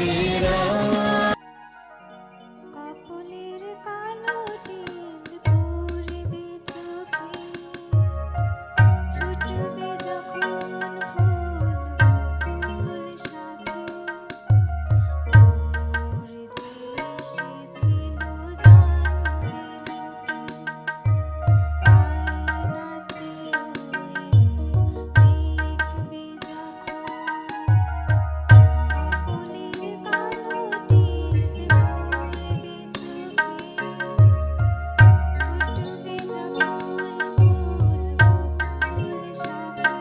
ঘেরা। কপলের কালো টিল পড়বে চোখে, ফুটবে যখন ফুল বকুল শাখে, ভোর যে এসেছিল জানবে লোকে, আয়নাতে ওই মুখ দেখবে যখন। কপলের কালো টিল পড়বে চোখে, ফুটবে যখন ফুল বকুল শাখে,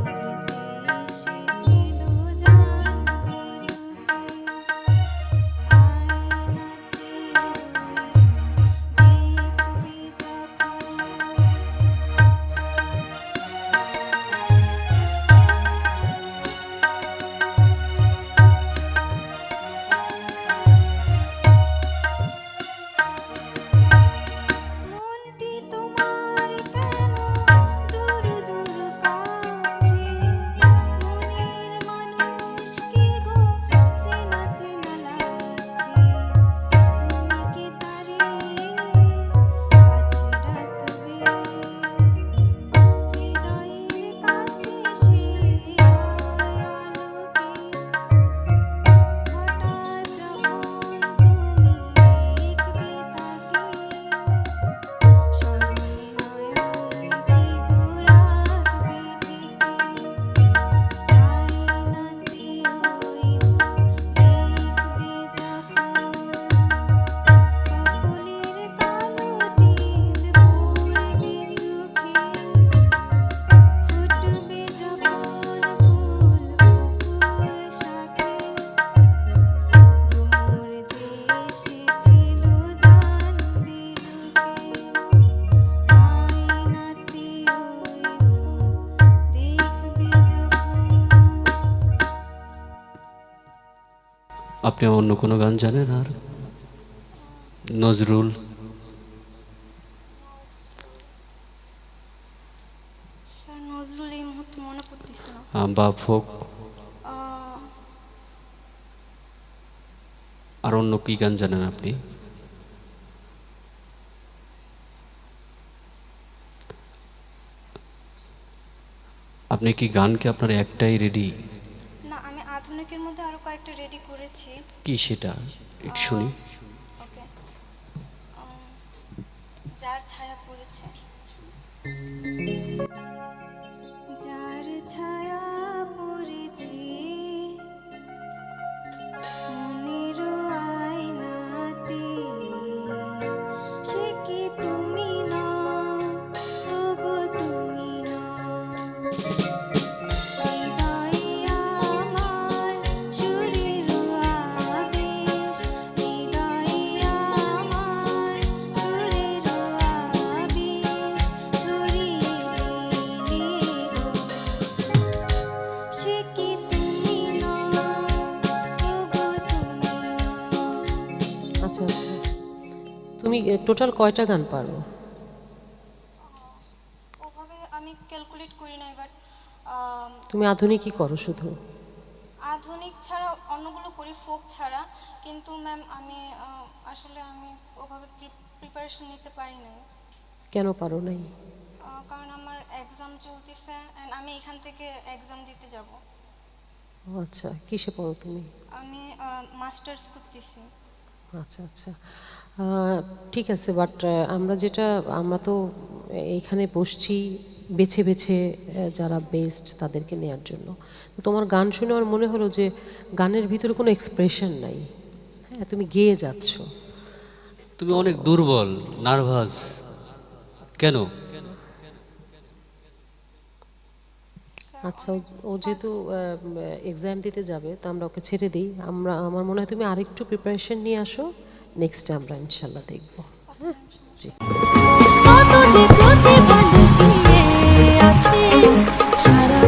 ভোর যে এসেছিল জানবে লোকে, আয়নাতে ওই মুখ দেখবে যখন। মনটি তোমার কেন দূর দূর কাছে, মনের মানুষ কি গো চেনা চেনা লাগছে, তুমি কি তারে কাছে রাখবে, হৃদয়ের কাছে সে আলোকে, হঠাৎ যখন তুমি দেখবে তাকে, সামনে নয়ন দিগো রাখবে ঢেকে, আয়নাতে ওই মুখ দেখবে যখন। কপলের কালো টিল পড়বে চোখে, ফুটবে যখন ফুল বকুল শাখে, ভোর যে এসেছিল জানবে লোকে, আয়নাতে ওই মুখ দেখবে যখন। আপনি অন্য কোনো গান জানেন? আর নজরুল? স্যার নজরুল এই মুহূর্তে মনে পড়তেছে না। বা ফোক? আহ, আর অন্য কি গান জানেন আপনি? আপনি কি গানকে আপনার একটাই রেডি? না, আমি আধুনিকের মধ্যে আরো কয়েকটা রেডি করেছি। কি সেটা একটু শুনি। ওকে, যার ছায়া পড়েছে। যার ছায়া পড়েছে মনের আয়নাতে, সে কি তুমি নও, ওগো তুমি নও, হৃদয়ে আমার সুরের আবেশ, হৃদয়ে আমার সুরের আবেশ, ছড়িয়ে দিলে গো, সে কি তুমি নও, ওগো তুমি নও। আচ্ছা আচ্ছা, তুমি টোটাল কয়টা গান পারো? ওভাবে আমি ক্যালকুলেট করি নাই, বাট তুমি আধুনিকই করো শুধু? আধুনিক ছাড়া অন্যগুলো করি, ফোক ছাড়া। কিন্তু ম্যাম আমি আসলে আমি ওভাবে প্রিপারেশন নিতে পারি নাই, কেন পারো নাই? কারণ আমার এক্সাম চলতেছে অ্যান্ড আমি এখান থেকে এক্সাম দিতে যাব। ও আচ্ছা, কিসে পড়ো তুমি? আমি মাস্টার্স করতেছি। আচ্ছা আচ্ছা, ঠিক আছে, বাট আমরা তো এইখানে বসছি বেছে বেছে যারা বেস্ট তাদেরকে নেওয়ার জন্য। তো তোমার গান শুনে আমার মনে হলো যে গানের ভিতরে কোনো এক্সপ্রেশন নাই। হ্যাঁ, তুমি গেয়ে যাচ্ছ। তুমি অনেক দুর্বল, নার্ভাস কেন? আচ্ছা, ও যেহেতু এক্সাম দিতে যাবে তো আমরা ওকে ছেড়ে দিই। আমার মনে হয় তুমি আরেকটু প্রিপারেশন নিয়ে আসো, নেক্সট আমরা ইনশাল্লাহ দেখবো। হ্যাঁ জি। কত যে প্রতিভা লুকিয়ে আছে সারা